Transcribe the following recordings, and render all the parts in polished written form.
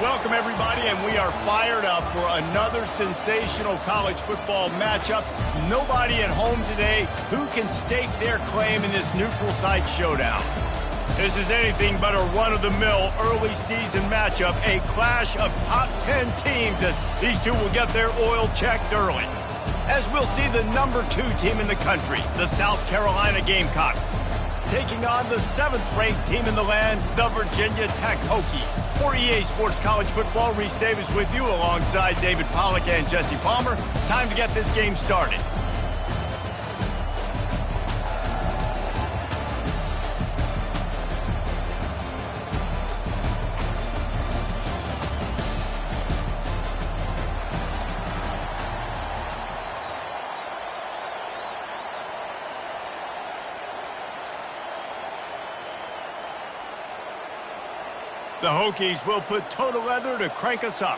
Welcome, everybody, and we are fired up for another sensational college football matchup. Nobody at home today who can stake their claim in this neutral site showdown. This is anything but a run-of-the-mill early season matchup, a clash of top 10 teams as these two will get their oil checked early. As we'll see the number 2 team in the country, the South Carolina Gamecocks, taking on the 7th-ranked team in the land, the Virginia Tech Hokies. For EA Sports College Football, Reese Davis with you alongside David Pollack and Jesse Palmer. Time to get this game started. The Hokies will put total leather to crank us up.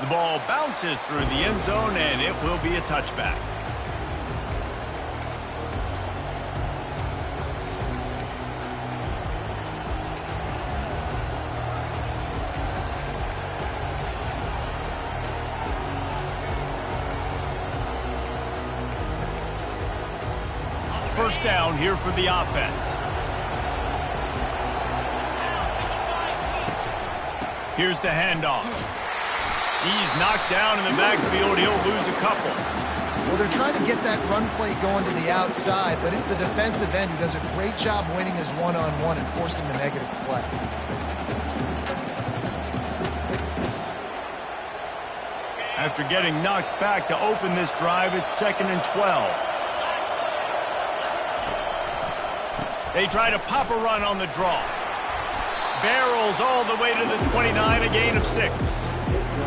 The ball bounces through the end zone, and it will be a touchback. First down here for the offense. Here's the handoff. He's knocked down in the backfield. He'll lose a couple. Well, they're trying to get that run play going to the outside, but it's the defensive end who does a great job winning his one-on-one and forcing the negative play. After getting knocked back to open this drive, it's 2nd and 12. They try to pop a run on the draw. Barrels all the way to the 29, a gain of 6.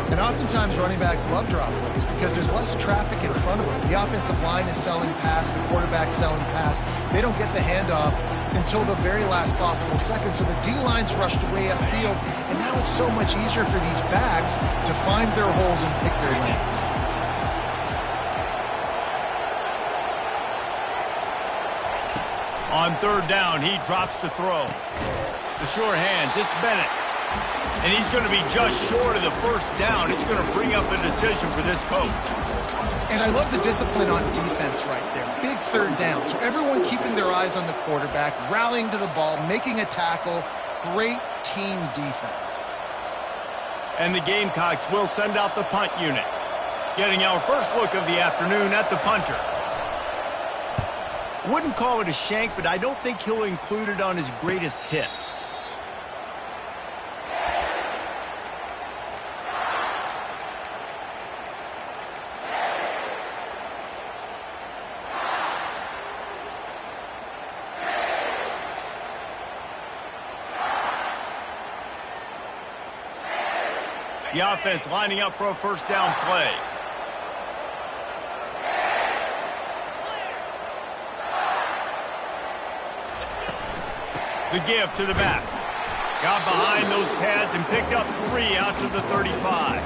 And oftentimes running backs love draw plays because there's less traffic in front of them. The offensive line is selling pass, the quarterback's selling pass. They don't get the handoff until the very last possible second. So the D-line's rushed away upfield, and now it's so much easier for these backs to find their holes and pick their lanes. On 3rd down, he drops to throw. The sure hands, it's Bennett. And he's going to be just short of the first down. It's going to bring up a decision for this coach. And I love the discipline on defense right there. Big 3rd down. So everyone keeping their eyes on the quarterback, rallying to the ball, making a tackle. Great team defense. And the Gamecocks will send out the punt unit. Getting our first look of the afternoon at the punter. Wouldn't call it a shank, but I don't think he'll include it on his greatest hits. The offense lining up for a first down play. The give to the back. Got behind those pads and picked up 3 out to the 35.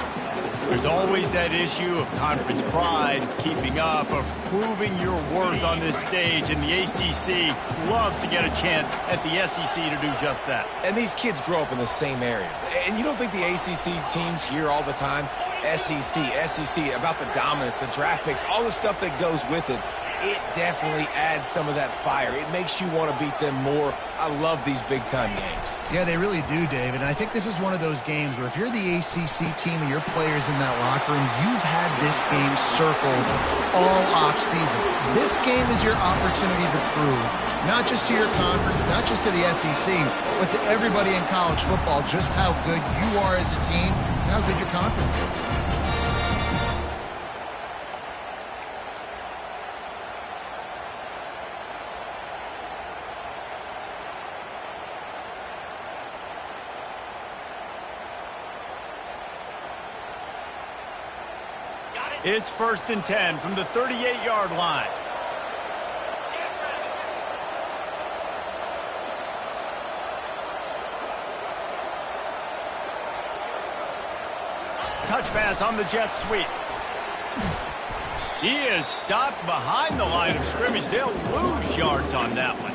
There's always that issue of conference pride, keeping up, of proving your worth on this stage, and the ACC loves to get a chance at the SEC to do just that. And these kids grow up in the same area. And you don't think the ACC teams hear all the time, SEC, about the dominance, the draft picks, all the stuff that goes with it. It definitely adds some of that fire. It makes you want to beat them more. I love these big-time games. Yeah, they really do, David. And I think this is one of those games where if you're the ACC team and your players in that locker room, you've had this game circled all off-season. This game is your opportunity to prove, not just to your conference, not just to the SEC, but to everybody in college football, just how good you are as a team and how good your conference is. It's 1st and 10 from the 38-yard line. Touch pass on the jet sweep. He is stopped behind the line of scrimmage. They'll lose yards on that one.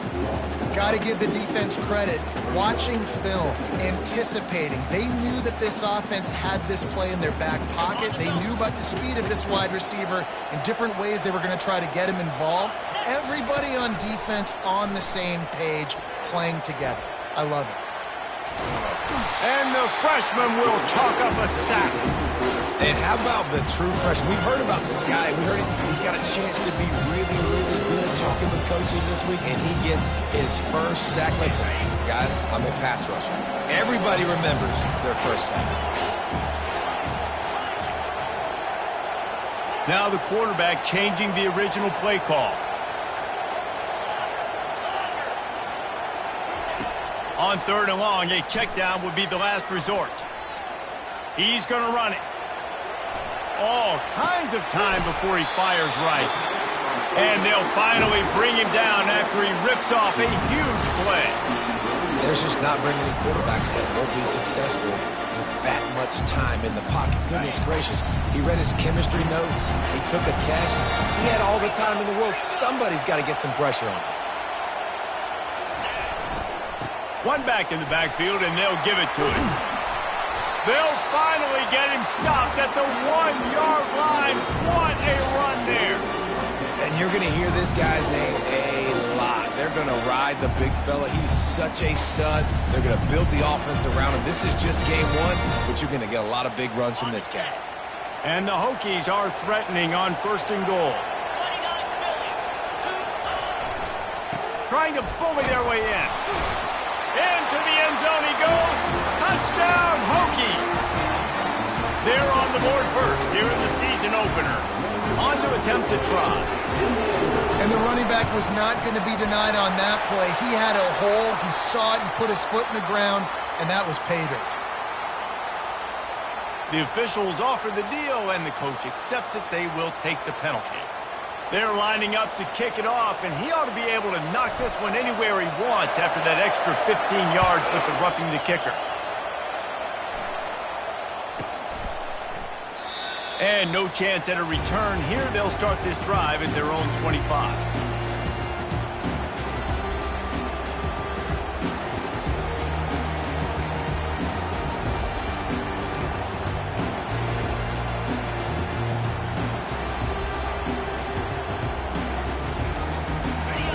Got to give the defense credit. Watching film, anticipating. They knew that this offense had this play in their back pocket. They knew about the speed of this wide receiver and different ways they were going to try to get him involved. Everybody on defense on the same page, playing together. I love it. And the freshman will chalk up a sack. And how about the true freshman? We've heard about this guy. We heard he's got a chance to be really, really good talking with coaches this week, and he gets his first sack. Listen, guys, I'm a pass rusher. Everybody remembers their first sack. Now the quarterback changing the original play call. On 3rd and long, a check down would be the last resort. He's going to run it. All kinds of time before he fires right. And they'll finally bring him down after he rips off a huge play. There's just not very many quarterbacks that won't be successful with that much time in the pocket. Goodness gracious. He read his chemistry notes. He took a test. He had all the time in the world. Somebody's got to get some pressure on him. One back in the backfield, and they'll give it to him. They'll finally get him stopped at the 1-yard line. What a run there. And you're going to hear this guy's name a lot. They're going to ride the big fella. He's such a stud. They're going to build the offense around him. This is just game one, but you're going to get a lot of big runs from this guy. And the Hokies are threatening on 1st and goal. Trying to bully their way in. Into the end zone he goes. Touchdown, Hokies. They're on the board first here in the season opener. On to attempt to try. And the running back was not going to be denied on that play. He had a hole. He saw it. He put his foot in the ground, and that was pay dirt. The officials offer the deal, and the coach accepts it. They will take the penalty. They're lining up to kick it off, and he ought to be able to knock this one anywhere he wants after that extra 15 yards with the roughing the kicker. And no chance at a return here. They'll start this drive at their own 25.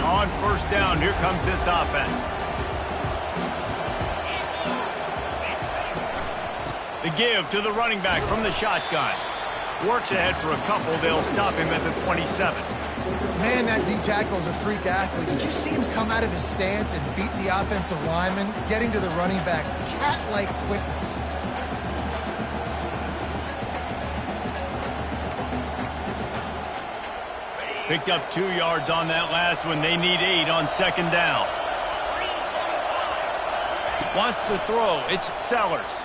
On 1st down, here comes this offense. The give to the running back from the shotgun. Works ahead for a couple. They'll stop him at the 27. Man, that D-tackle is a freak athlete. Did you see him come out of his stance and beat the offensive lineman, getting to the running back? Cat-like quickness. Picked up 2 yards on that last one. They need 8 on 2nd down. Wants to throw. It's Sellers.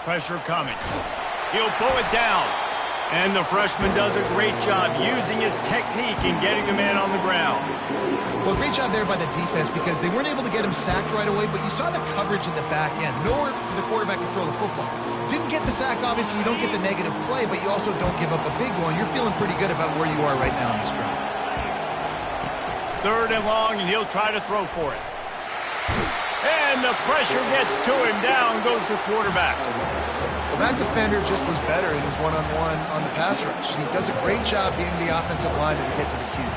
Pressure coming. He'll pull it down. And the freshman does a great job using his technique and getting the man on the ground. Well, great job there by the defense because they weren't able to get him sacked right away, but you saw the coverage in the back end. Nowhere for the quarterback to throw the football. Didn't get the sack, obviously. You don't get the negative play, but you also don't give up a big one. You're feeling pretty good about where you are right now in this drive. 3rd and long, and he'll try to throw for it. And the pressure gets to him. Down goes the quarterback. Well, that defender just was better in his one-on-one on the pass rush. He does a great job being the offensive lineman to get to the QB.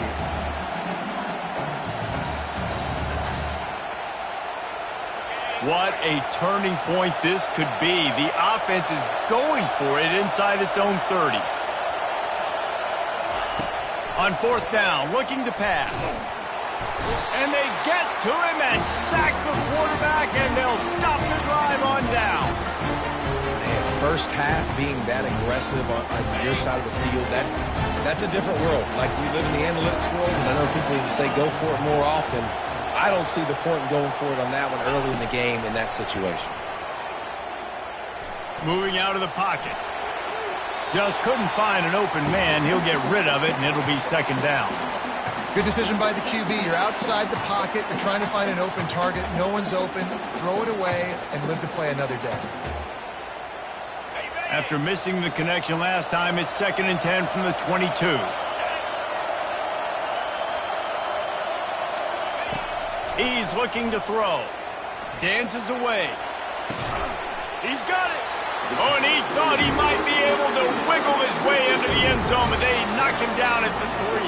What a turning point this could be. The offense is going for it inside its own 30. On 4th down, looking to pass. And they get to him and sack the quarterback, and they'll stop the drive on down. Man, first half being that aggressive on your side of the field, that's a different world. Like, we live in the analytics world, and I know people say go for it more often. I don't see the point in going for it on that one early in the game in that situation. Moving out of the pocket. Just couldn't find an open man. He'll get rid of it, and it'll be 2nd down. Good decision by the QB. You're outside the pocket. You're trying to find an open target. No one's open. Throw it away and live to play another day. After missing the connection last time, it's 2nd and 10 from the 22. He's looking to throw. Dances away. He's got it. Oh, and he thought he might be able to wiggle his way into the end zone, but they knock him down at the 3.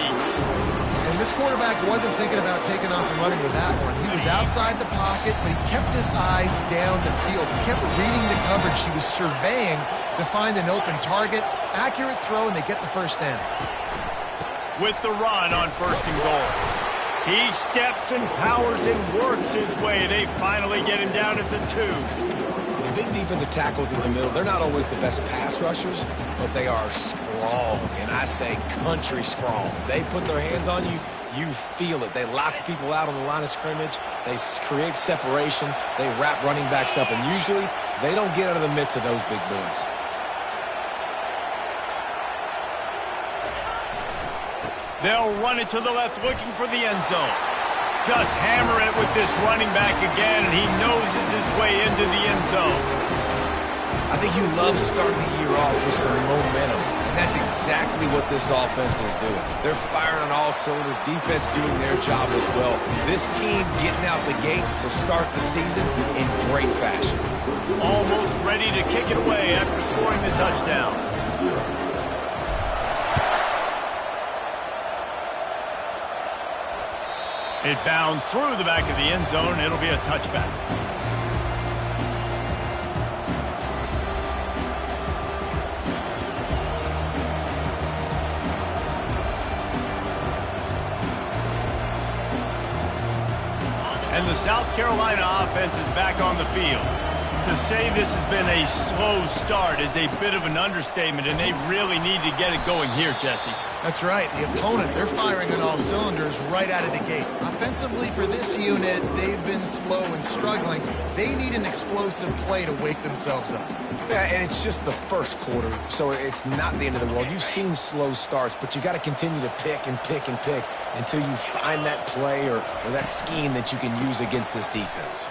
And this quarterback wasn't thinking about taking off and running with that one. He was outside the pocket, but he kept his eyes down the field. He kept reading the coverage. He was surveying to find an open target. Accurate throw, and they get the first down. With the run on 1st and goal. He steps and powers and works his way. They finally get him down at the 2. The big defensive tackles in the middle, they're not always the best pass rushers, but they are strong, and I say country strong. They put their hands on you, you feel it. They lock people out on the line of scrimmage. They create separation. They wrap running backs up, and usually they don't get out of the midst of those big boys. They'll run it to the left, looking for the end zone. Just hammer it with this running back again, and he noses his way into the end zone. I think you love starting the year off with some momentum, and that's exactly what this offense is doing. They're firing on all cylinders, defense doing their job as well. This team getting out the gates to start the season in great fashion. Almost ready to kick it away after scoring the touchdown. It bounds through the back of the end zone. It'll be a touchback. And the South Carolina offense is back on the field. To say this has been a slow start is a bit of an understatement, and they really need to get it going here, Jesse. That's right. The opponent, they're firing on all cylinders right out of the gate. Offensively for this unit, they've been slow and struggling. They need an explosive play to wake themselves up. Yeah, and it's just the first quarter, so it's not the end of the world. You've seen slow starts, but you got to continue to pick and pick and pick until you find that play or that scheme that you can use against this defense.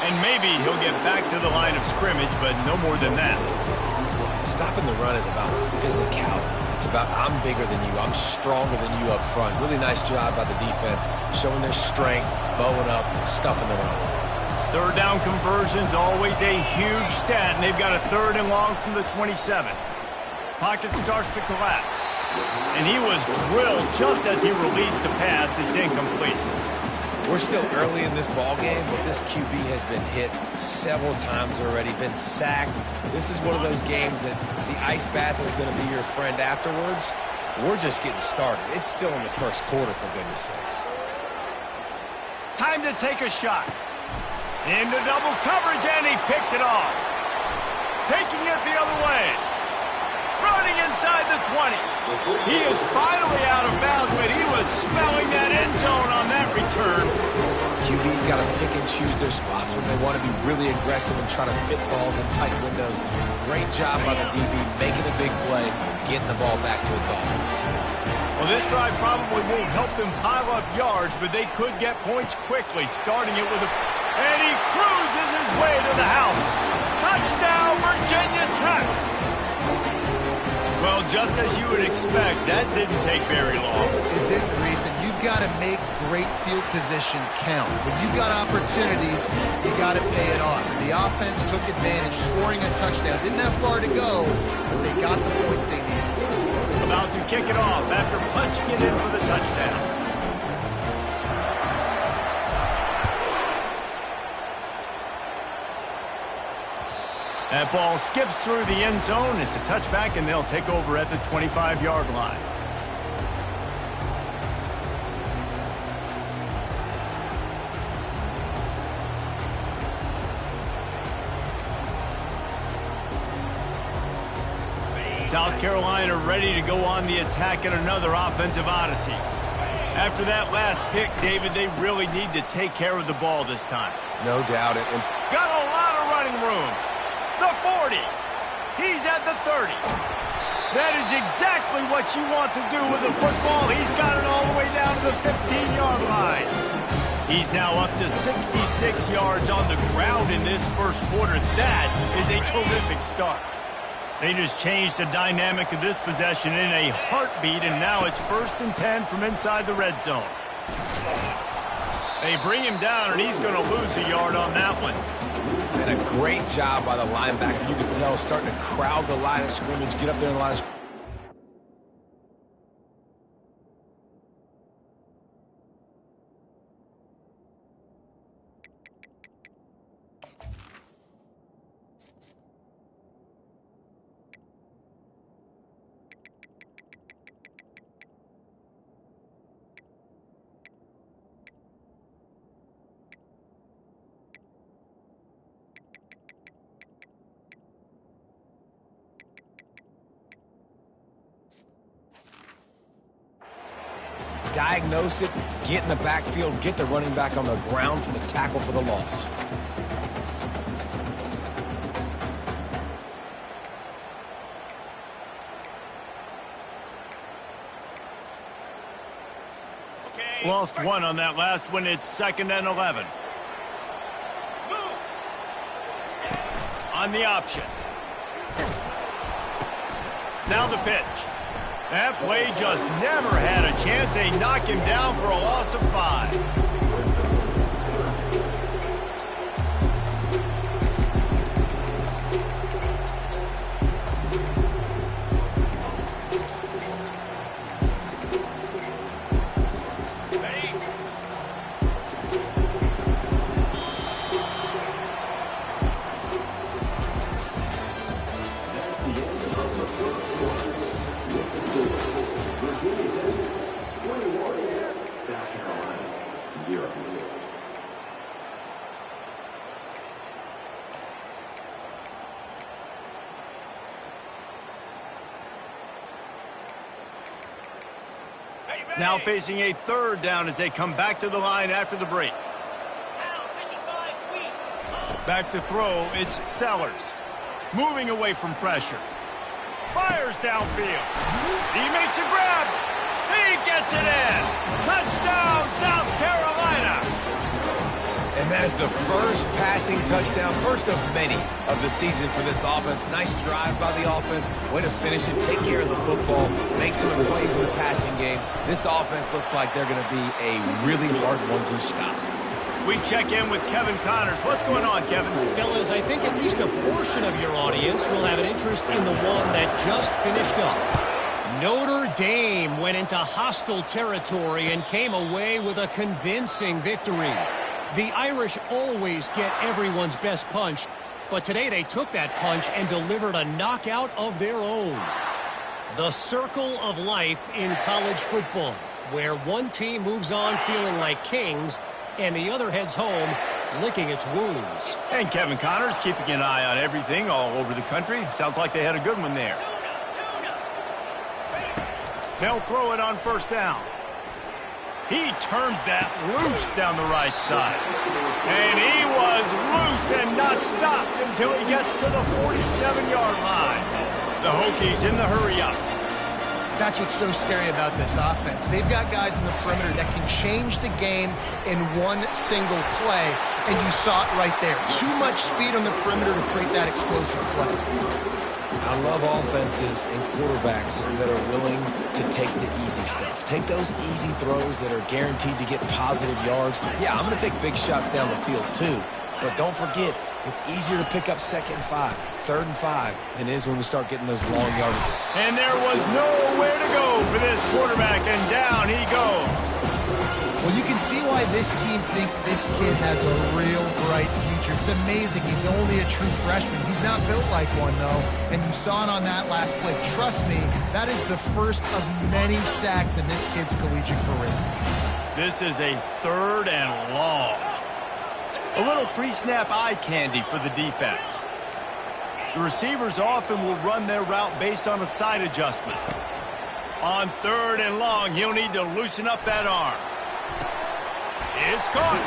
And maybe he'll get back to the line of scrimmage, but no more than that. Stopping the run is about physicality. It's about I'm bigger than you, I'm stronger than you up front. Really nice job by the defense, showing their strength, bowing up, stuffing the run. Third down conversion's always a huge stat, and they've got a 3rd and long from the 27. Pocket starts to collapse. And he was drilled just as he released the pass. It's incomplete. We're still early in this ball game, but this QB has been hit several times already, been sacked. This is one of those games that the ice bath is going to be your friend afterwards. We're just getting started. It's still in the first quarter, for goodness sakes. Time to take a shot. Into double coverage, and he picked it off. Taking it the other way. Running inside the 20. He is finally out of bounds, but he was smelling that end zone on that return. QB's got to pick and choose their spots when they want to be really aggressive and try to fit balls in tight windows. Great job by the DB making a big play, getting the ball back to its offense. Well, this drive probably won't help them pile up yards, but they could get points quickly, starting it with a... And he cruises his way to the house. Touchdown, Virginia Tech. Well, just as you would expect, that didn't take very long. It didn't, Reese, and you've got to make great field position count. When you've got opportunities, you got to pay it off. And the offense took advantage, scoring a touchdown. Didn't have far to go, but they got the points they needed. About to kick it off after punching it in for the touchdown. That ball skips through the end zone. It's a touchback, and they'll take over at the 25-yard line. South Carolina ready to go on the attack at another offensive odyssey. After that last pick, David, they really need to take care of the ball this time. No doubt. And got a lot of running room. The 40. He's at the 30. That is exactly what you want to do with the football. He's got it all the way down to the 15-yard line. He's now up to 66 yards on the ground in this first quarter. That is a terrific start. They just changed the dynamic of this possession in a heartbeat, and now it's 1st and 10 from inside the red zone. They bring him down, and he's going to lose a yard on that one. And a great job by the linebacker. You can tell starting to crowd the line of scrimmage, get up there in the line of scrimmage. Diagnose it, get in the backfield, get the running back on the ground for the tackle for the loss. Lost one on that last one. It's 2nd and 11. On the option. Now the pitch. That play just never had a chance. They knock him down for a loss of 5. Now facing a 3rd down as they come back to the line after the break. Back to throw, it's Sellers. Moving away from pressure. Fires downfield. He makes a grab. He gets it in. Touchdown, South Carolina. And that is the first passing touchdown, first of many of the season for this offense. Nice drive by the offense. Way to finish it, take care of the football, make some of the plays in the passing game. This offense looks like they're going to be a really hard one to stop. We check in with Kevin Connors. What's going on, Kevin? Fellas, I think at least a portion of your audience will have an interest in the one that just finished up. Notre Dame went into hostile territory and came away with a convincing victory. The Irish always get everyone's best punch, but today they took that punch and delivered a knockout of their own. The circle of life in college football, where one team moves on feeling like kings and the other heads home licking its wounds. And Kevin Connors keeping an eye on everything all over the country. Sounds like they had a good one there. They'll throw it on 1st down. He turns that loose down the right side. And he was loose and not stopped until he gets to the 47-yard line. The Hokies in the hurry up. That's what's so scary about this offense. They've got guys in the perimeter that can change the game in one single play, and you saw it right there. Too much speed on the perimeter to create that explosive play. I love offenses and quarterbacks that are willing to take the easy stuff. Take those easy throws that are guaranteed to get positive yards. Yeah, I'm going to take big shots down the field too, but don't forget, it's easier to pick up 2nd and 5, 3rd and 5 than it is when we start getting those long yards. And there was nowhere to go for this quarterback, and down he goes. Well, you can see why this team thinks this kid has a real bright future. It's amazing. He's only a true freshman. He's not built like one, though, and you saw it on that last play. Trust me, that is the first of many sacks in this kid's collegiate career. This is a 3rd and long. A little pre-snap eye candy for the defense. The receivers often will run their route based on a side adjustment. On 3rd and long, he'll need to loosen up that arm. It's caught.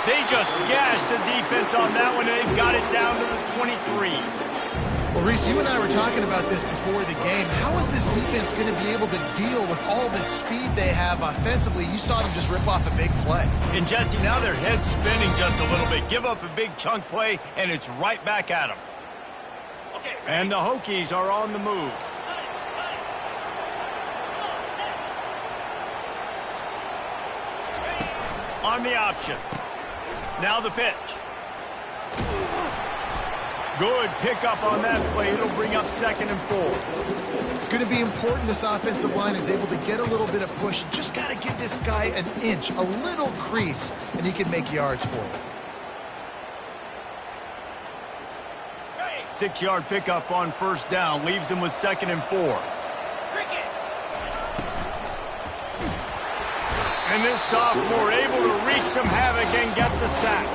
They just gashed the defense on that one, and they've got it down to the 23. Well, Reese, you and I were talking about this before the game. How is this defense going to be able to deal with all the speed they have offensively? You saw them just rip off a big play. And, Jesse, now their head's spinning just a little bit. Give up a big chunk play, and it's right back at them. And the Hokies are on the move. on the option. Now the pitch. Good pickup on that play. It'll bring up 2nd and 4. It's going to be important this offensive line is able to get a little bit of push. Just got to give this guy an inch, a little crease, and he can make yards for it. 6-yard pickup on 1st down. Leaves him with 2nd and 4. And this sophomore able to wreak some havoc and get the sack.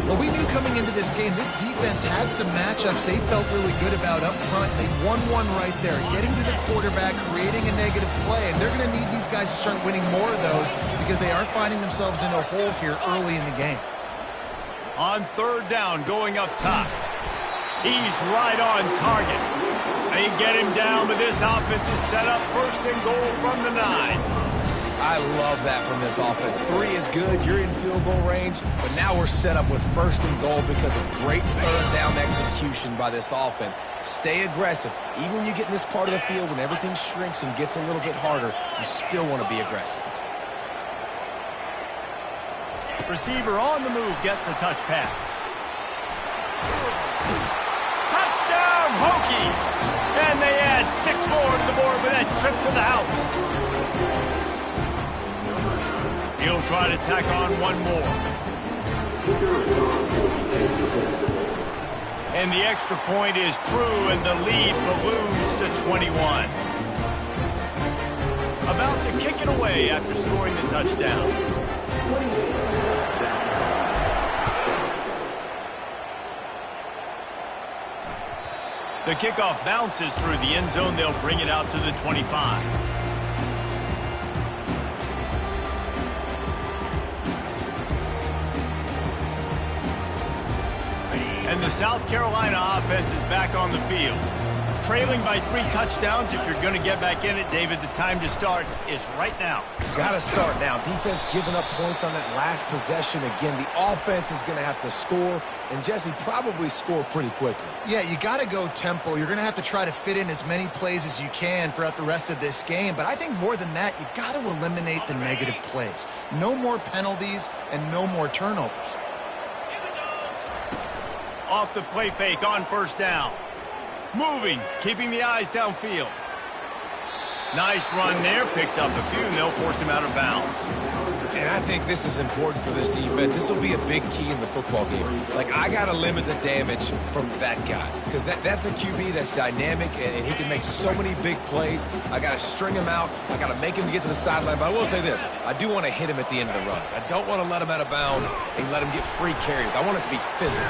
Well, we knew coming into this game, this defense had some matchups they felt really good about up front. They won one right there, getting to the quarterback, creating a negative play. And they're going to need these guys to start winning more of those because they are finding themselves in a hole here early in the game. On 3rd down, going up top. He's right on target. They get him down, but this offense is set up 1st and goal from the 9. I love that from this offense. 3 is good. You're in field goal range, but now we're set up with 1st and goal because of great 3rd down execution by this offense. Stay aggressive. Even when you get in this part of the field, when everything shrinks and gets a little bit harder, you still want to be aggressive. Receiver on the move gets the touch pass. Touchdown, Hokies! And they add 6 more to the board with that trip to the house. He'll try to tack on 1 more. And the extra point is true, and the lead balloons to 21. About to kick it away after scoring the touchdown. The kickoff bounces through the end zone. They'll bring it out to the 25. And the South Carolina offense is back on the field. Trailing by 3 touchdowns. If you're going to get back in it, David, the time to start is right now. Got to start now. Defense giving up points on that last possession. Again, the offense is going to have to score, and Jesse probably score pretty quickly. Yeah, you got to go tempo. You're going to have to try to fit in as many plays as you can throughout the rest of this game. But I think more than that, you got to eliminate the negative plays. No more penalties and no more turnovers. Off the play fake on 1st down. Moving, keeping the eyes downfield. Nice run there, picks up a few, and they'll force him out of bounds. And I think this is important for this defense. This will be a big key in the football game. Like, I got to limit the damage from that guy. Because that's a QB that's dynamic, and he can make so many big plays. I got to string him out. I got to make him get to the sideline. But I will say this. I do want to hit him at the end of the runs. I don't want to let him out of bounds and let him get free carries. I want it to be physical.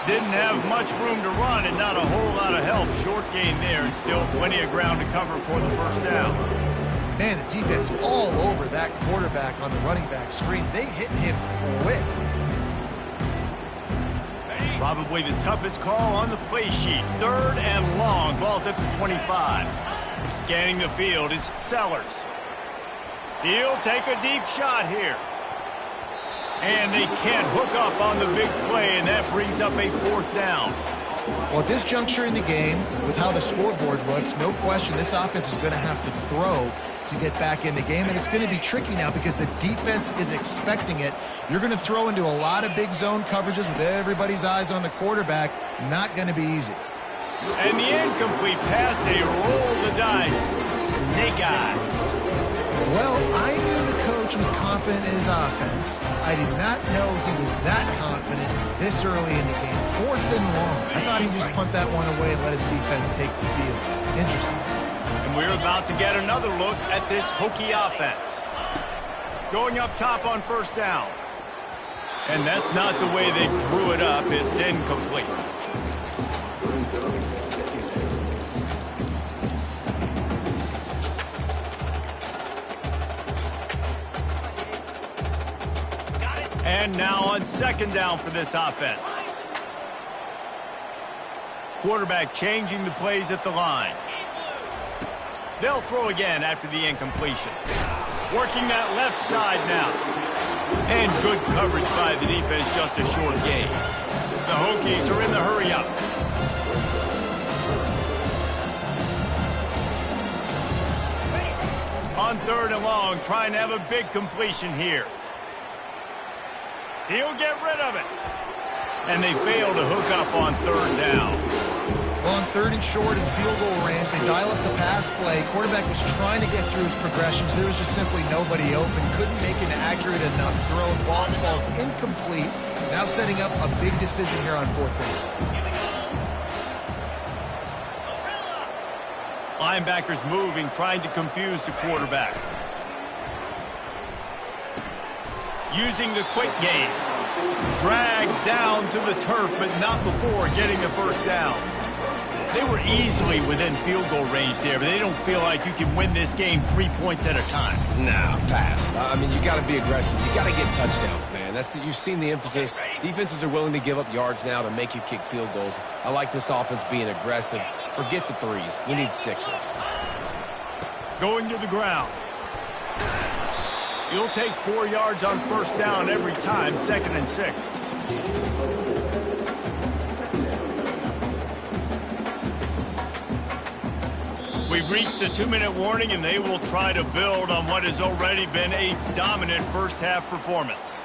Didn't have much room to run and not a whole lot of help. Short gain there and still plenty of ground to cover for the 1st down. Man, the defense all over that quarterback on the running back screen. They hit him quick. Probably the toughest call on the play sheet. 3rd and long. Ball's at the 25. Scanning the field, it's Sellers. He'll take a deep shot here. And they can't hook up on the big play, and that brings up a 4th down. Well, at this juncture in the game, with how the scoreboard looks, no question this offense is going to have to throw to get back in the game, and it's going to be tricky now because the defense is expecting it. You're going to throw into a lot of big zone coverages with everybody's eyes on the quarterback. Not going to be easy. And the incomplete pass, they roll the dice. Snake eyes. Well, I knew the coach was confident in his offense. I did not know he was that confident this early in the game. 4th and long. I thought he'd just punt that one away and let his defense take the field. Interesting. And we're about to get another look at this Hokie offense. Going up top on 1st down. And that's not the way they drew it up. It's incomplete. And now on 2nd down for this offense. Quarterback changing the plays at the line. They'll throw again after the incompletion. Working that left side now. And good coverage by the defense, just a short gain. The Hokies are in the hurry-up. On 3rd and long, trying to have a big completion here. He'll get rid of it. And they fail to hook up on 3rd down. Well, on 3rd and short and field goal range, they dial up the pass play. Quarterback was trying to get through his progressions. There was just simply nobody open. Couldn't make an accurate enough throw. Ball falls incomplete. Now setting up a big decision here on 4th down. Linebackers moving, trying to confuse the quarterback. Using the quick game. Dragged down to the turf, but not before getting the 1st down. They were easily within field goal range there, but they don't feel like you can win this game 3 points at a time. Nah, pass. I mean, you got to be aggressive. You got to get touchdowns, man. You've seen the emphasis. Defenses are willing to give up yards now to make you kick field goals. I like this offense being aggressive. Forget the 3s. We need 6s. Going to the ground. You'll take 4 yards on 1st down every time, 2nd and 6. We've reached the 2-minute warning, and they will try to build on what has already been a dominant first-half performance.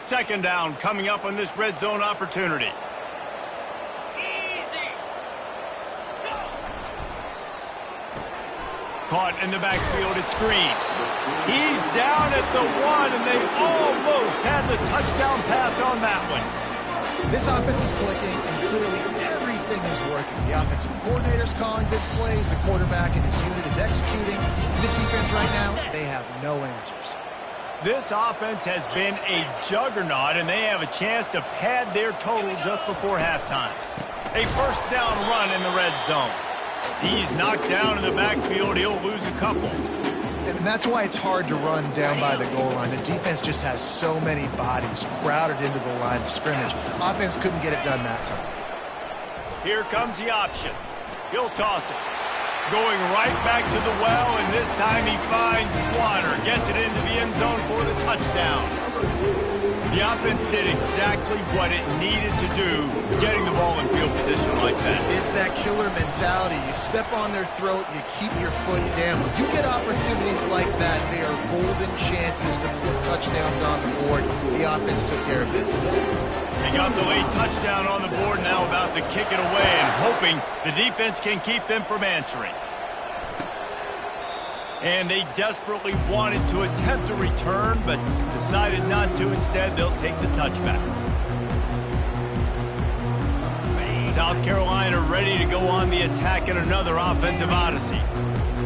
Second down coming up on this red zone opportunity. Caught in the backfield, it's Green. He's down at the 1, and they almost had the touchdown pass on that one. This offense is clicking, and clearly everything is working. The offensive coordinator's calling good plays. The quarterback and his unit is executing. This defense right now, they have no answers. This offense has been a juggernaut, and they have a chance to pad their total just before halftime. A 1st down run in the red zone. He's knocked down in the backfield. He'll lose a couple. And that's why it's hard to run down by the goal line. The defense just has so many bodies crowded into the line of scrimmage. Offense couldn't get it done that time. Here comes the option. He'll toss it. Going right back to the well, and this time he finds water. Gets it into the end zone for the touchdown. The offense did exactly what it needed to do, getting the ball in field position like that. It's that killer mentality. You step on their throat, you keep your foot down. When you get opportunities like that, they are golden chances to put touchdowns on the board. The offense took care of business. They got the late touchdown on the board, now about to kick it away and hoping the defense can keep them from answering. And they desperately wanted to attempt a return, but decided not to. Instead, they'll take the touchback. South Carolina ready to go on the attack in another offensive odyssey.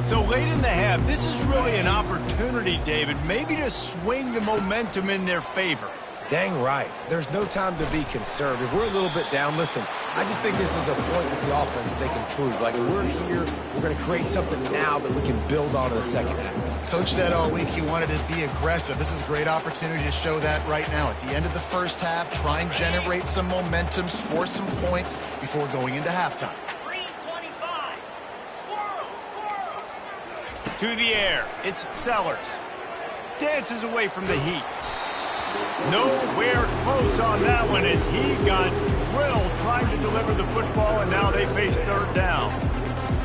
So late in the half, this is really an opportunity, David, maybe to swing the momentum in their favor. Dang right. There's no time to be conservative. We're a little bit down. Listen, I just think this is a point with the offense that they can prove. Like, we're here, we're going to create something now that we can build on in the second half. Coach said all week he wanted to be aggressive. This is a great opportunity to show that right now. At the end of the first half, try and generate some momentum, score some points before going into halftime. 3:25. Squirrel. To the air. It's Sellers. Dances away from the heat. Nowhere close on that one as he got drilled trying to deliver the football, and now they face 3rd down.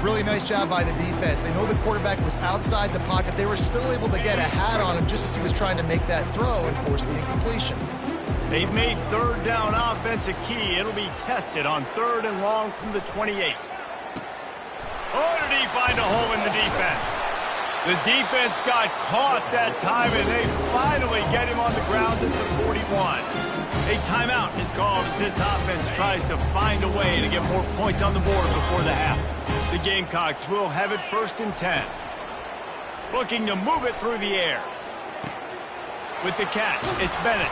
Really nice job by the defense. They know the quarterback was outside the pocket. They were still able to get a hat on him just as he was trying to make that throw and force the incompletion. They've made 3rd down offense a key. It'll be tested on 3rd and long from the 28. Oh, did he find a hole in the defense? The defense got caught that time, and they finally get him on the ground at the 41. A timeout is called as this offense tries to find a way to get more points on the board before the half. The Gamecocks will have it 1st and 10. Looking to move it through the air. With the catch, it's Bennett.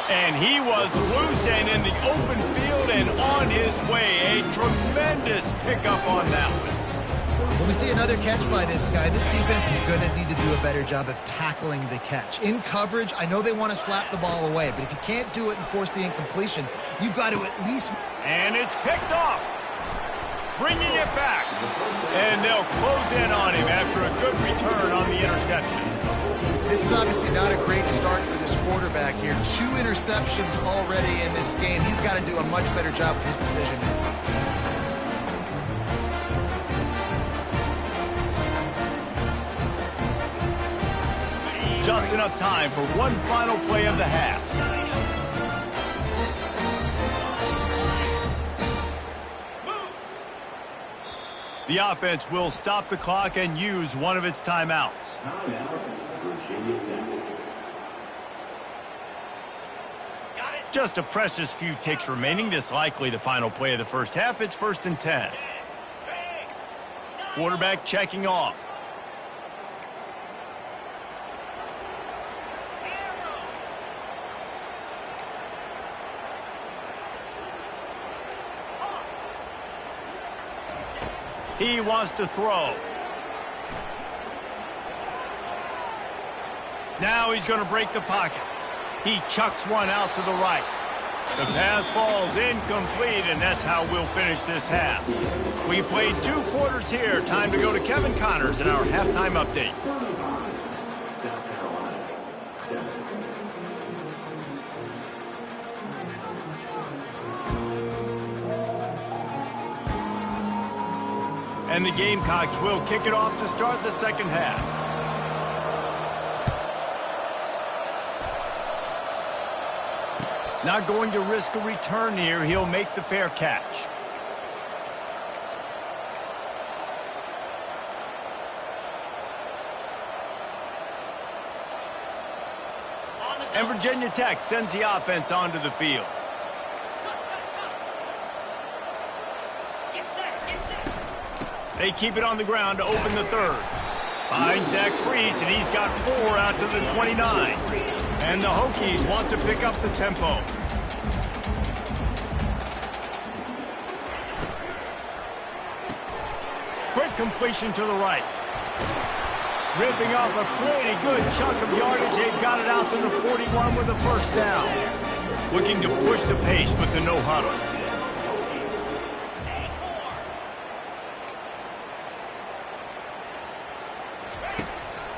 And he was loose and in the open field and on his way. A tremendous pickup on that one. When we see another catch by this guy, this defense is going to need to do a better job of tackling the catch. In coverage, I know they want to slap the ball away, but if you can't do it and force the incompletion, you've got to at least... And it's picked off. Bringing it back. And they'll close in on him after a good return on the interception. This is obviously not a great start for this quarterback here. 2 interceptions already in this game. He's got to do a much better job with his decision making. Just enough time for one final play of the half. The offense will stop the clock and use one of its timeouts. Just a precious few ticks remaining. This likely the final play of the first half. It's 1st and 10. Quarterback checking off. He wants to throw. Now he's going to break the pocket. He chucks one out to the right. The pass falls incomplete, and that's how we'll finish this half. We played 2 quarters here. Time to go to Kevin Connors in our halftime update. And the Gamecocks will kick it off to start the second half. Not going to risk a return here. He'll make the fair catch. And Virginia Tech sends the offense onto the field. They keep it on the ground to open the third. Finds that crease, and he's got 4 out to the 29. And the Hokies want to pick up the tempo. Quick completion to the right. Ripping off a pretty good chunk of yardage. They've got it out to the 41 with a first down. Looking to push the pace with the no huddle.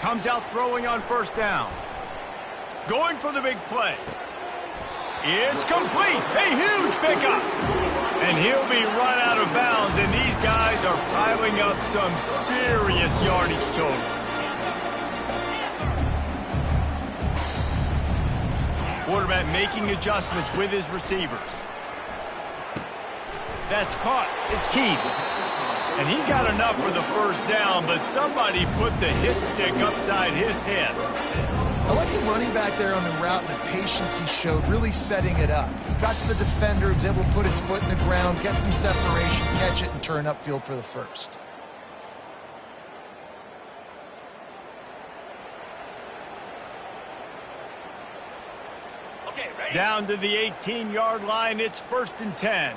Comes out throwing on first down. Going for the big play. It's complete. A huge pickup. And he'll be run out of bounds, and these guys are piling up some serious yardage total. Quarterback making adjustments with his receivers. That's caught. It's Keith. And he got enough for the first down, but somebody put the hit stick upside his head. I like the running back there on the route and the patience he showed, really setting it up. He got to the defender, was able to put his foot in the ground, get some separation, catch it, and turn upfield for the first. Okay, ready? Down to the 18-yard line, it's 1st and 10.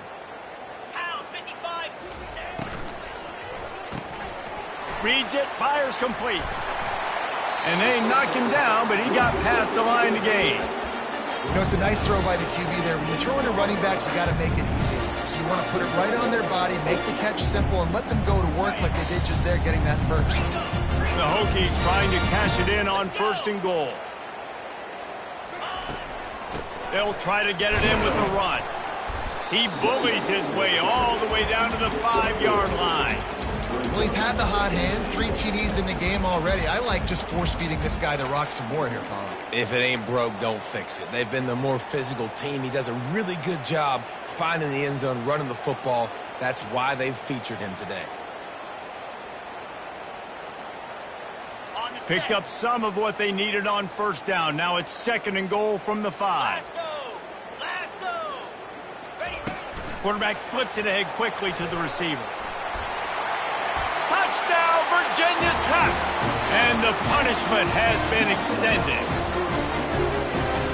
Reads it, fires complete. And they knock him down, but he got past the line to gain. You know, it's a nice throw by the QB there. When you're throwing to running backs, you got to make it easy. So you want to put it right on their body, make the catch simple, and let them go to work like they did just there getting that first. The Hokies trying to cash it in on 1st and goal. They'll try to get it in with the run. He bullies his way all the way down to the 5-yard line. Well, he's had the hot hand, 3 TDs in the game already. I like just force-feeding this guy the rock some more here, Paulo. If it ain't broke, don't fix it. They've been the more physical team. He does a really good job finding the end zone, running the football. That's why they've featured him today. Picked up some of what they needed on first down. Now it's 2nd and goal from the 5. Quarterback flips it ahead quickly to the receiver. Touchdown, Virginia Tech! And the punishment has been extended.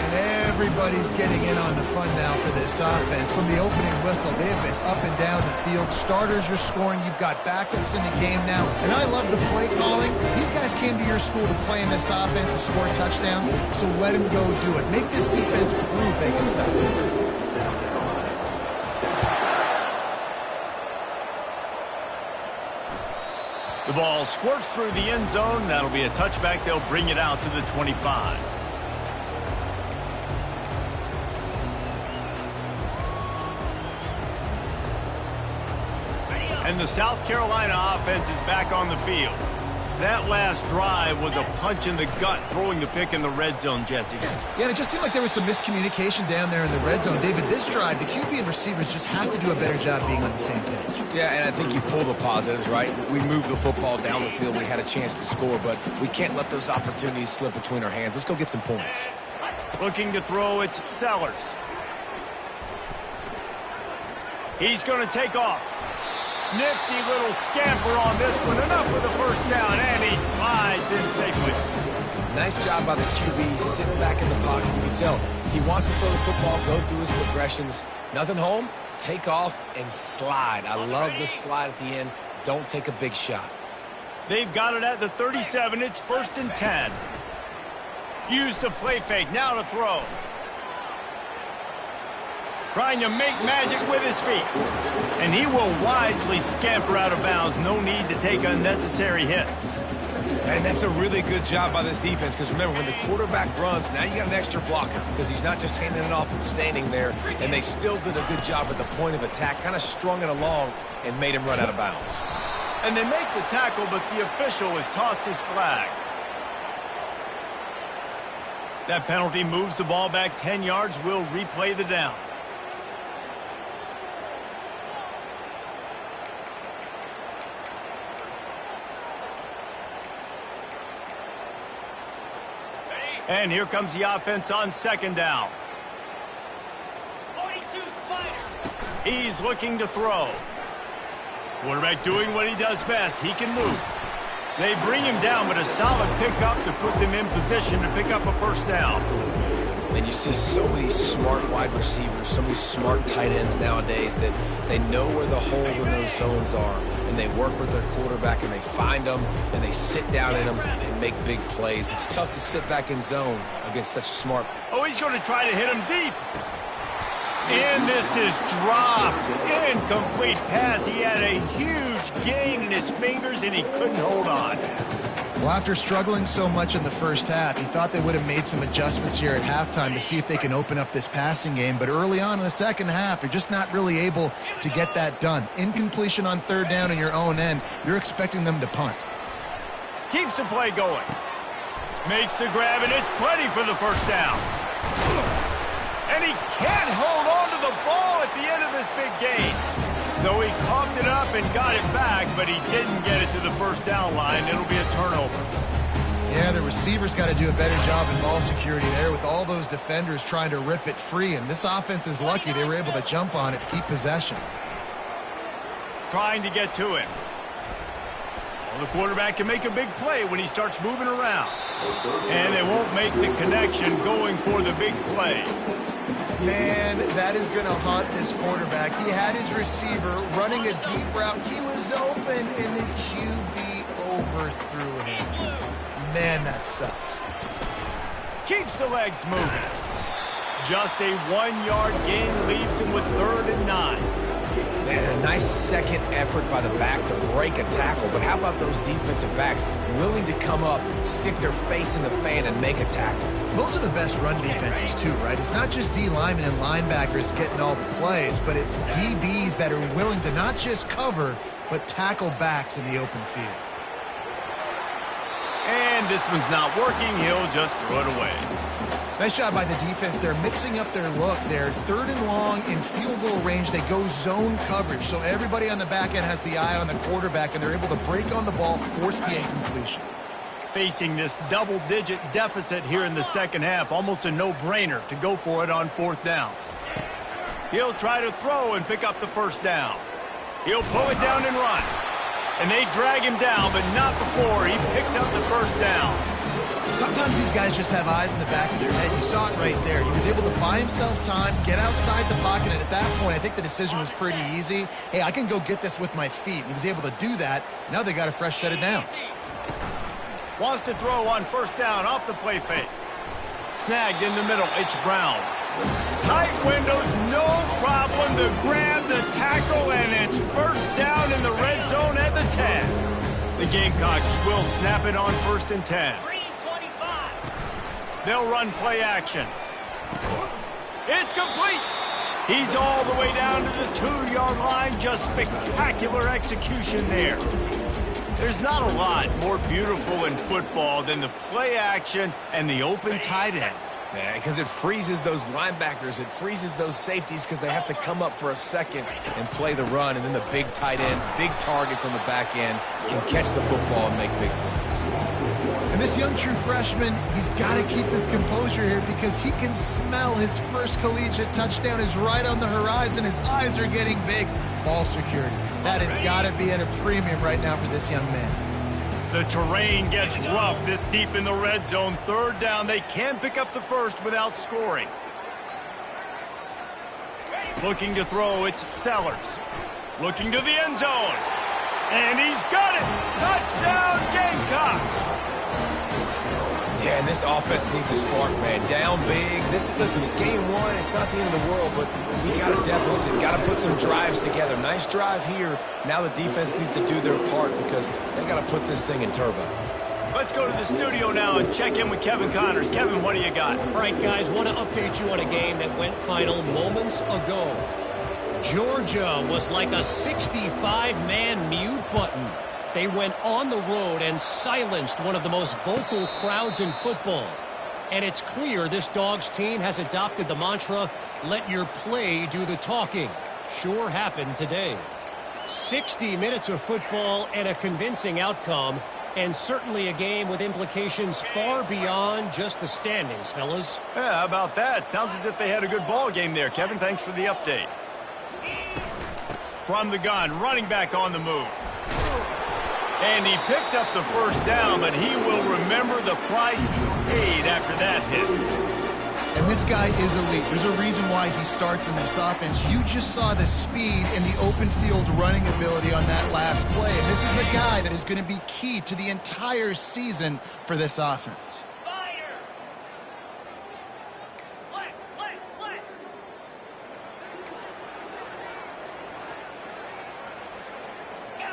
And everybody's getting in on the fun now for this offense. From the opening whistle, they've been up and down the field. Starters are scoring. You've got backups in the game now. And I love the play calling. These guys came to your school to play in this offense to score touchdowns, so let them go do it. Make this defense prove they can stop it. The ball squirts through the end zone. That'll be a touchback. They'll bring it out to the 25. And the South Carolina offense is back on the field. That last drive was a punch in the gut, throwing the pick in the red zone, Jesse. Yeah, and it just seemed like there was some miscommunication down there in the red zone. David, this drive, the QB and receivers just have to do a better job being on the same page. Yeah, and I think you pull the positives, right? We moved the football down the field. We had a chance to score, but we can't let those opportunities slip between our hands. Let's go get some points. Looking to throw, it's Sellers. He's going to take off. Nifty little scamper on this one. Enough for the first down, and he slides in safely. Nice job by the QB sitting back in the pocket. You can tell he wants to throw the football, go through his progressions. Nothing home, take off, and slide. I love the slide at the end. Don't take a big shot. They've got it at the 37. It's 1st and 10. Use the play fake. Now to throw. Trying to make magic with his feet. And he will wisely scamper out of bounds. No need to take unnecessary hits. And that's a really good job by this defense, because remember, when the quarterback runs, now you got an extra blocker, because he's not just handing it off and standing there, and they still did a good job at the point of attack, kind of strung it along and made him run out of bounds. And they make the tackle, but the official has tossed his flag. That penalty moves the ball back 10 yards. We'll replay the down. And here comes the offense on 2nd down. 42 Spider. He's looking to throw. Quarterback doing what he does best. He can move. They bring him down, but a solid pickup to put them in position to pick up a 1st down. And you see so many smart wide receivers, so many smart tight ends nowadays that they know where the holes in those zones are, and they work with their quarterback, and they find them, and they sit down in them and make big plays. It's tough to sit back in zone against such smart. Oh, he's going to try to hit him deep. And this is dropped. Incomplete pass. He had a huge gain in his fingers, and he couldn't hold on. Well, after struggling so much in the first half, he thought they would have made some adjustments here at halftime to see if they can open up this passing game. But early on in the second half, you're just not really able to get that done. Incompletion on 3rd down in your own end, you're expecting them to punt. Keeps the play going. Makes the grab, and it's plenty for the 1st down. And he can't hold on to the ball at the end of this big gain. Though he coughed it up and got it back, but he didn't get it to the 1st down line. It'll be a turnover. Yeah, the receivers got to do a better job in ball security there with all those defenders trying to rip it free. And this offense is lucky they were able to jump on it to keep possession. Trying to get to him. Well, the quarterback can make a big play when he starts moving around. And they won't make the connection going for the big play. Man, that is going to haunt this quarterback. He had his receiver running a deep route. He was open, and the QB overthrew him. Man, that sucks. Keeps the legs moving. Just a 1-yard gain leaves him with 3rd and 9. Man, a nice second effort by the back to break a tackle. But how about those defensive backs willing to come up, stick their face in the fan, and make a tackle? Those are the best run defenses, too, right? It's not just D linemen and linebackers getting all the plays, but it's DBs that are willing to not just cover, but tackle backs in the open field. And this one's not working. He'll just throw it away. Nice job by the defense. They're mixing up their look. They're 3rd and long in field goal range. They go zone coverage. So everybody on the back end has the eye on the quarterback, and they're able to break on the ball, force the incompletion. Facing this double-digit deficit here in the second half, almost a no-brainer to go for it on 4th down. He'll try to throw and pick up the 1st down. He'll pull it down and run. And they drag him down, but not before he picks up the 1st down. Sometimes these guys just have eyes in the back of their head. You saw it right there. He was able to buy himself time, get outside the pocket, and at that point, I think the decision was pretty easy. Hey, I can go get this with my feet. He was able to do that. Now they got a fresh set of downs. Wants to throw on 1st down off the play fake. Snagged in the middle. It's Brown. Tight windows, no problem to grab the tackle, and it's 1st down in the red zone at the 10. The Gamecocks will snap it on 1st and 10. They'll run play action. It's complete. He's all the way down to the 2-yard line. Just spectacular execution there. There's not a lot more beautiful in football than the play action and the open tight end. Yeah, because it freezes those linebackers. It freezes those safeties because they have to come up for a second and play the run. And then the big tight ends, big targets on the back end can catch the football and make big plays. And this young true freshman, he's got to keep his composure here because he can smell his first collegiate touchdown is right on the horizon. His eyes are getting big. Ball security. That has got to be at a premium right now for this young man. The terrain gets rough this deep in the red zone. 3rd down. They can pick up the first without scoring. Looking to throw, it's Sellers. Looking to the end zone. And he's got it. Touchdown, Gamecocks. Yeah, and this offense needs a spark, man. Down big. Listen, it's game 1. It's not the end of the world, but we got a deficit. Got to put some drives together. Nice drive here. Now the defense needs to do their part because they got to put this thing in turbo. Let's go to the studio now and check in with Kevin Connors. Kevin, what do you got? All right, guys, want to update you on a game that went final moments ago. Georgia was like a 65-man mute button. They went on the road and silenced one of the most vocal crowds in football. And it's clear this Dogs team has adopted the mantra, let your play do the talking. Sure happened today. 60 minutes of football and a convincing outcome, and certainly a game with implications far beyond just the standings, fellas. Yeah, how about that? Sounds as if they had a good ball game there. Kevin, thanks for the update. From the gun, running back on the move. And he picks up the 1st down, but he will remember the price he paid after that hit. And this guy is elite. There's a reason why he starts in this offense. You just saw the speed and the open field running ability on that last play. And this is a guy that is going to be key to the entire season for this offense.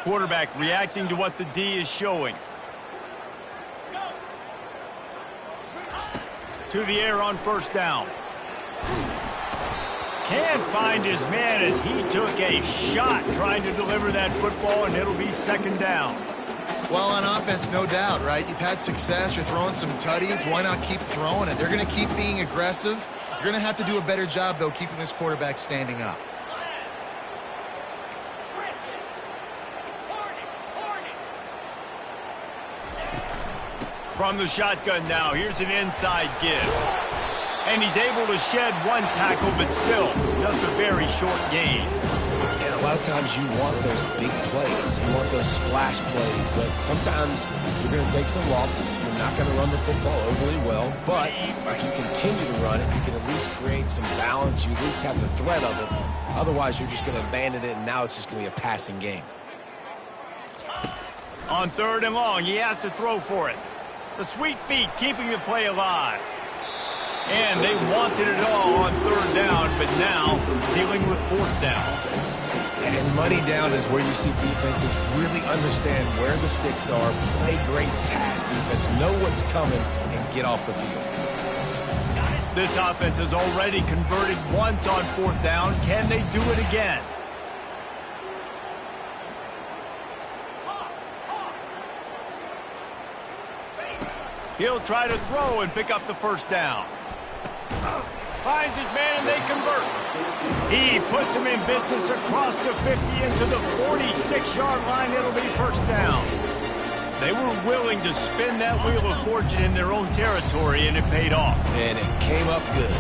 Quarterback reacting to what the D is showing. To the air on 1st down. Can't find his man as he took a shot trying to deliver that football, and it'll be 2nd down. Well, on offense, no doubt, right? You've had success. You're throwing some tutties. Why not keep throwing it? They're going to keep being aggressive. You're going to have to do a better job, though, keeping this quarterback standing up. From the shotgun now, here's an inside give. And he's able to shed 1 tackle, but still just a very short gain. And a lot of times you want those big plays. You want those splash plays, but sometimes you're going to take some losses. You're not going to run the football overly well, but if you continue to run it, you can at least create some balance. You at least have the threat of it. Otherwise, you're just going to abandon it, and now it's just going to be a passing game. On 3rd and long, he has to throw for it. The sweet feet keeping the play alive. And they wanted it all on 3rd down, but now dealing with 4th down. And money down is where you see defenses really understand where the sticks are, play great pass defense, know what's coming, and get off the field. This offense has already converted once on 4th down. Can they do it again? He'll try to throw and pick up the 1st down. Finds his man and they convert. He puts him in business across the 50 into the 46-yard line. It'll be 1st down. They were willing to spin that wheel of fortune in their own territory, and it paid off. And it came up good.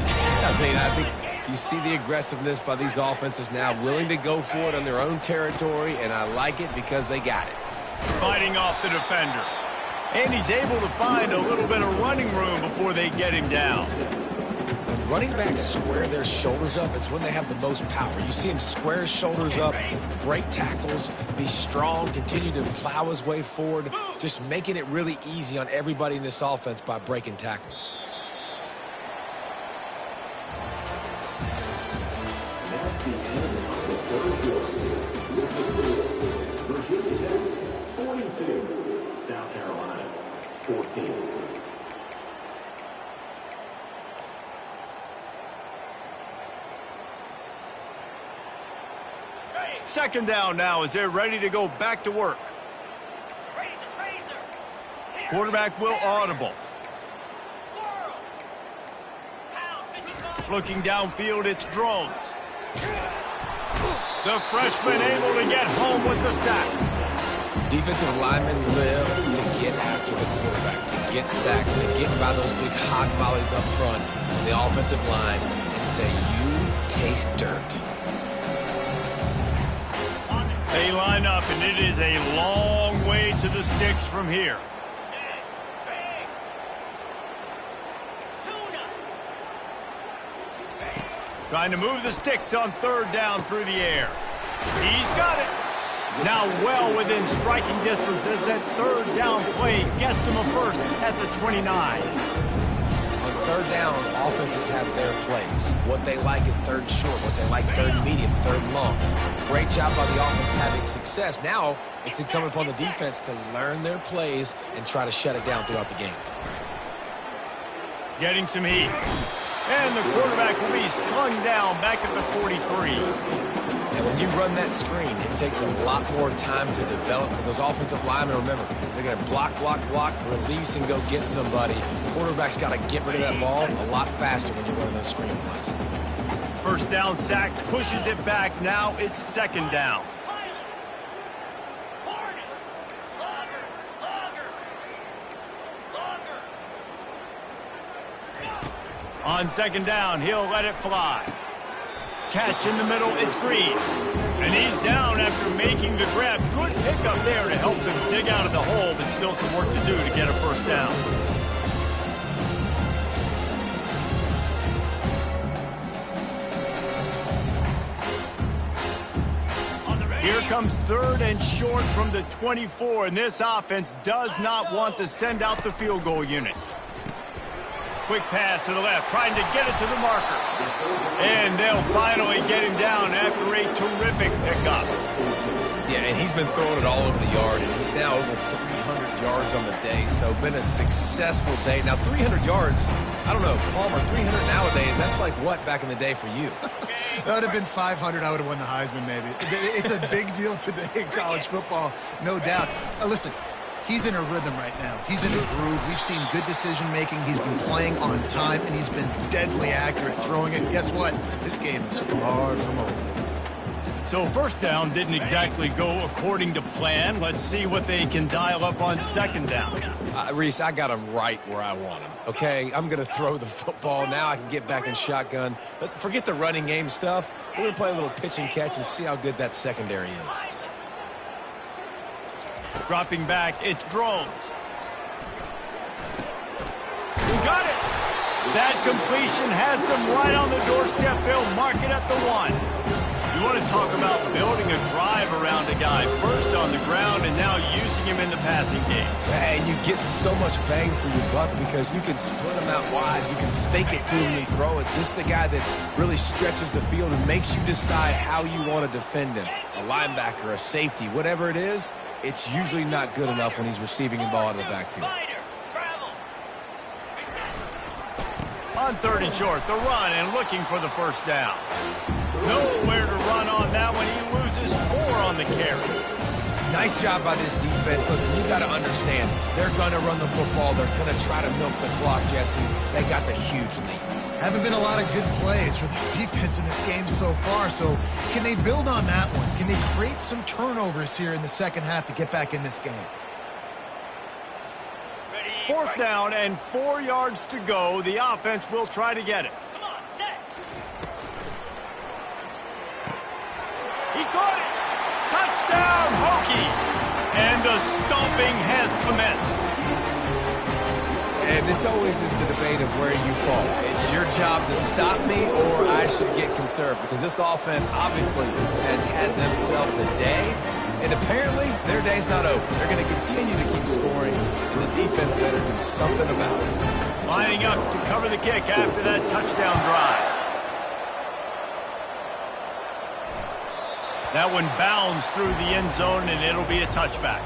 I think you see the aggressiveness by these offenses now, willing to go for it on their own territory, and I like it because they got it. Fighting off the defender. And he's able to find a little bit of running room before they get him down. When running backs square their shoulders up, it's when they have the most power. You see him square his shoulders up, break tackles, be strong, continue to plow his way forward, just making it really easy on everybody in this offense by breaking tackles. Virginia Tech, 46. Second down now as they're ready to go back to work. Quarterback will audible. Looking downfield, it's Drones. The freshman able to get home with the sack. Defensive linemen live to get after the quarterback, to get sacks, to get by those big hot volleys up front on the offensive line and say, you taste dirt. They line up, and it is a long way to the sticks from here. Trying to move the sticks on third down through the air. He's got it. Now well within striking distance as that third down play gets him a first at the 29. On third down, offenses have their plays. What they like at third short, what they like third medium, third long. Great job by the offense having success. Now it's incumbent upon the defense to learn their plays and try to shut it down throughout the game. Getting some heat. And the quarterback will be slung down back at the 43. And when you run that screen, it takes a lot more time to develop because those offensive linemen, remember, they're going to block, release, and go get somebody. The quarterback's got to get rid of that ball a lot faster when you're running those screen plays. First down sack, pushes it back. Now it's second down. On second down, he'll let it fly. Catch in the middle, it's Green. And he's down after making the grab. Good pickup there to help him dig out of the hole, but still some work to do to get a first down. Here comes third and short from the 24, and this offense does not want to send out the field goal unit. Quick pass to the left, trying to get it to the marker. And they'll finally get him down after a terrific pickup. Yeah, and he's been throwing it all over the yard, and he's now over 300 yards on the day, so been a successful day. Now, 300 yards, I don't know, Palmer, 300 nowadays, that's like what back in the day for you? That would have been 500. I would have won the Heisman, maybe. It's a big deal today in college football, no doubt. Listen. He's in a rhythm right now. He's in a groove. We've seen good decision-making. He's been playing on time, and he's been deadly accurate throwing it. And guess what? This game is far from over. So first down didn't exactly go according to plan. Let's see what they can dial up on second down. Reese, I got him right where I want him, okay? I'm going to throw the football. Now I can get back in shotgun. Let's forget the running game stuff. We're going to play a little pitch and catch and see how good that secondary is. Dropping back, it's Drones. Got it! That completion has them right on the doorstep. They'll mark it at the 1. You want to talk about building a drive around a guy. First on the ground and now using him in the passing game. And you get so much bang for your buck because you can split him out wide. You can fake it to him and throw it. This is the guy that really stretches the field and makes you decide how you want to defend him. A linebacker, a safety, whatever it is, it's usually not good enough when he's receiving the ball out of the backfield. On third and short, the run and looking for the first down. Nowhere to run on that one. He loses 4 on the carry. Nice job by this defense. Listen, you got to understand, they're going to run the football. They're going to try to milk the clock, Jesse. They got the huge lead. Haven't been a lot of good plays for this defense in this game so far, so can they build on that one? Can they create some turnovers here in the second half to get back in this game? Fourth down and 4 yards to go. The offense will try to get it. He caught it. Touchdown, Hokies. And the stomping has commenced. And this always is the debate of where you fall. It's your job to stop me or I should get conserved because this offense obviously has had themselves a day. And apparently, their day's not over. They're going to continue to keep scoring, and the defense better do something about it. Lining up to cover the kick after that touchdown drive. That one bounds through the end zone, and it'll be a touchback.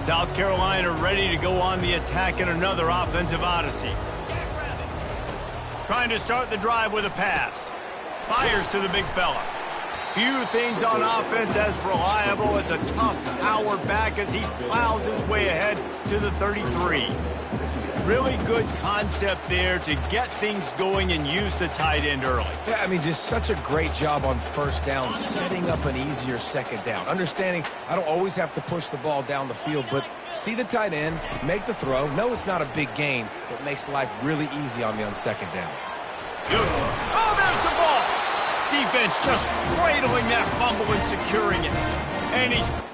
South Carolina ready to go on the attack in another offensive odyssey. Trying to start the drive with a pass. Fires to the big fella. Few things on offense as reliable as a tough power back as he plows his way ahead to the 33. Really good concept there to get things going and use the tight end early. Yeah, I mean, just such a great job on first down, setting up an easier second down. Understanding I don't always have to push the ball down the field, but see the tight end, make the throw. No, it's not a big gain, but makes life really easy on me on second down. Oh, there's the ball. Defense just cradling that fumble and securing it. And he's...